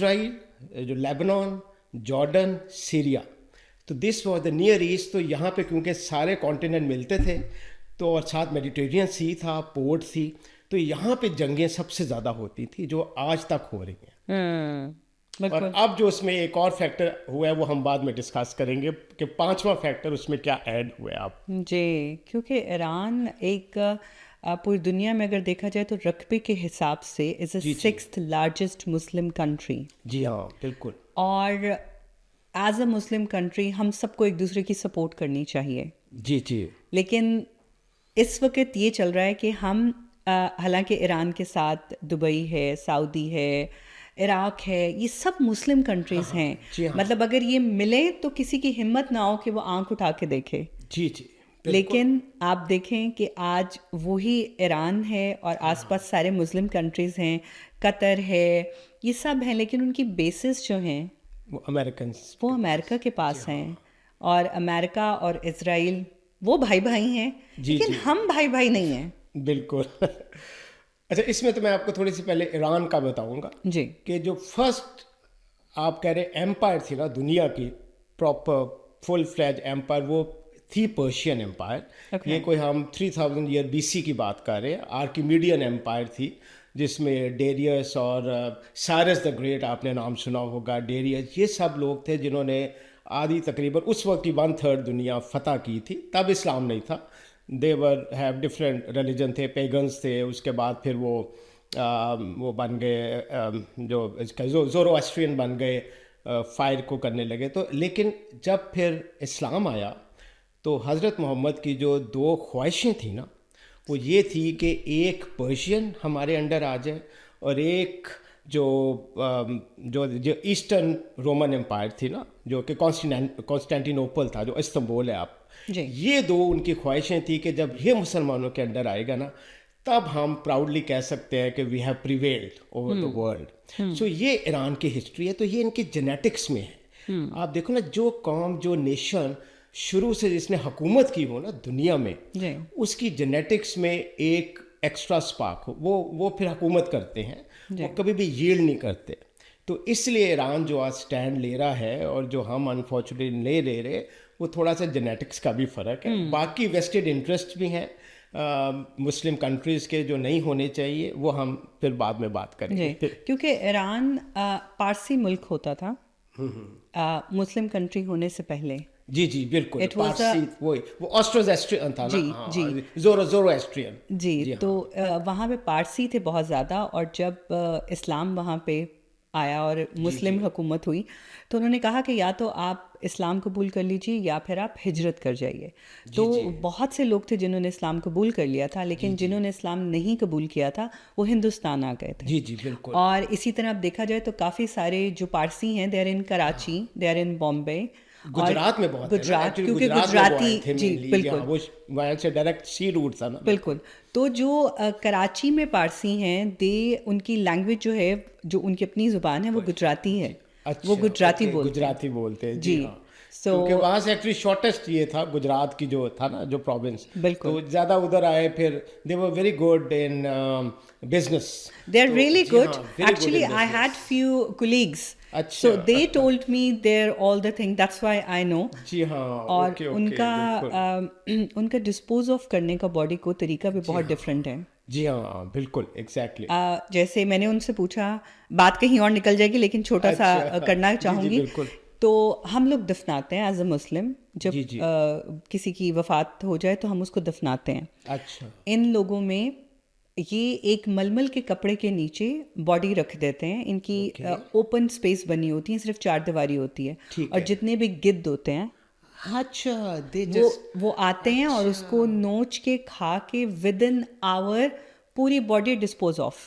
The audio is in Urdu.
اسرائیل, جو لیبنان, جارڈن, سیریا. تو this was the near east. تو یہاں پہ کیونکہ سارے کانٹیننٹ ملتے تھے تو اور ساتھ میڈیٹیرین سی تھا, پورٹ تھی, تو یہاں پہ جنگیں سب سے زیادہ ہوتی تھی جو آج تک ہو رہی ہیں. اور اب جو اس میں ایک اور فیکٹر ہوا ہے وہ ہم بعد میں ڈسکس کریں گے کہ پانچواں فیکٹر اس میں کیا ایڈ ہوا ہے اب. جی, کیونکہ ایران ایک پوری دنیا میں اگر دیکھا جائے تو رقبے کے حساب سے از اے 6th لارجسٹ مسلم کنٹری. جی ہاں بالکل. اور ایز اے مسلم کنٹری ہم سب کو ایک دوسرے کی سپورٹ کرنی چاہیے. جی جی. لیکن اس وقت یہ چل رہا ہے کہ ہم حالانکہ ایران کے ساتھ دبئی ہے, سعودی ہے, عراق ہے, یہ سب مسلم کنٹریز ہیں. مطلب اگر یہ ملے تو کسی کی ہمت نہ ہو کہ وہ آنکھ اٹھا کے دیکھے. جی جی. لیکن آپ دیکھیں کہ آج وہی ایران ہے اور آس پاس سارے مسلم کنٹریز ہیں, قطر ہے, یہ سب ہیں, لیکن ان کی بیسز جو ہیں وہ امریکہ کے پاس ہیں. اور امریکہ اور اسرائیل وہ بھائی بھائی ہیں, لیکن ہم بھائی بھائی نہیں ہیں. بالکل. اچھا, اس میں تو میں آپ کو تھوڑی سی پہلے ایران کا بتاؤں گا جی, کہ جو فرسٹ آپ کہہ رہے ایمپائر تھی نا دنیا کی پراپر فل فلیج ایمپائر, وہ تھی پرشین ایمپائر. یہ کوئی ہم 3000 ایئر BC کی بات کر رہے ہیں. آرکیمیڈین ایمپائر تھی جس میں ڈیریس اور سائرس دا گریٹ آپ نے نام سنا ہوگا. ڈیریس یہ سب لوگ تھے جنہوں نے آدھی تقریباً اس وقت کی 1/3 دنیا فتح کی تھی. تب اسلام نہیں تھا. دے ور ہیو ڈفرینٹ ریلیجن تھے, پیگنس تھے. اس کے بعد پھر وہ بن گئے جو اس کا زورو اسٹرین بن گئے, فائر کو کرنے لگے. تو لیکن جب پھر اسلام آیا تو حضرت محمد کی جو 2 خواہشیں تھیں نا, وہ یہ تھی کہ ایک پرشین ہمارے انڈر آ جائے اور ایک جو ایسٹرن رومن امپائر تھی نا, جو کہ کانسٹینٹینوپل تھا, جو استنبول ہے آپ. یہ 2 ان کی خواہشیں تھیں کہ جب یہ مسلمانوں کے انڈر آئے گا نا تب ہم پراؤڈلی کہہ سکتے ہیں کہ we have prevailed over the world. So یہ ایران کی ہسٹری ہے. تو یہ ان کی جینیٹکس میں ہے. آپ دیکھو نا, جو قوم جو نیشن شروع سے جس نے حکومت کی ہو نا دنیا میں, اس کی جینیٹکس میں ایک ایکسٹرا اسپارک ہو, وہ پھر حکومت کرتے ہیں, وہ کبھی بھی ییلڈ نہیں کرتے. تو اس لیے ایران جو آج اسٹینڈ لے رہا ہے اور جو ہم انفارچونیٹلی نہیں لے رہے, وہ تھوڑا سا جینیٹکس کا بھی فرق ہے. باقی ویسٹڈ انٹرسٹ بھی ہیں مسلم کنٹریز کے جو نہیں ہونے چاہیے, وہ ہم پھر بعد میں بات کریں گے. کیونکہ ایران پارسی ملک ہوتا تھا مسلم کنٹری ہونے سے پہلے. جی جی بالکل. وہ آسٹرو-زیسٹرین تھا نا. جی زورو-اسٹرین. جی, تو وہاں پہ پارسی تھے بہت زیادہ. اور جب اسلام وہاں پہ آیا اور مسلم حکومت ہوئی تو انہوں نے کہا کہ یا تو آپ اسلام قبول کر لیجیے یا پھر آپ ہجرت کر جائیے. تو بہت سے لوگ تھے جنہوں نے اسلام قبول کر لیا تھا, لیکن جنہوں نے اسلام نہیں قبول کیا تھا وہ ہندوستان آ گئے تھے. جی جی بالکل. اور اسی طرح اب دیکھا جائے تو کافی سارے جو پارسی ہیں, they are in Karachi, they are in Bombay, Gujarat میں بہت, گجرات کیونکہ گجراتی, جی بالکل, وہاں سے ڈائریکٹ سی روٹ تھا نا. بالکل. تو جو کراچی میں پارسی ہیں, ان کی لینگویج جو ہے, جو ان کی اپنی زبان ہے, وہ گجراتی ہے. وہ گجراتی بولتے ہیں. جی. کیونکہ وہاں سے ایکچولی شارٹیسٹ یہ تھا گجرات کی جو تھا نا, جو پروونس, تو زیادہ ادھر آئے. پھر they were very good in business. They are really good. Actually I had few colleagues, so they told me they're all the thing, that's why I know. جی ہاں. اور ان کا ڈسپوز آف کرنے کا باڈی کو طریقہ بھی بہت ڈفرینٹ ہے. جی ہاں بالکل ایگزیکٹلی. جیسے میں نے ان سے پوچھا, بات کہیں اور نکل جائے گی لیکن چھوٹا سا کرنا چاہوں گی. تو ہم لوگ دفناتے ہیں ایز اے مسلم, جب کسی کی وفات ہو جائے تو ہم اس کو دفناتے ہیں. اچھا. ان لوگوں میں یہ ایک ململ کے کپڑے کے نیچے باڈی رکھ دیتے ہیں. ان کی اوپن اسپیس بنی ہوتی ہے, صرف 4 دیواری ہوتی ہے, اور جتنے بھی گدھ ہوتے ہیں اچھا وہ آتے ہیں اور اس کو نوچ کے کھا کے ود ان آور پوری باڈی ڈسپوز آف.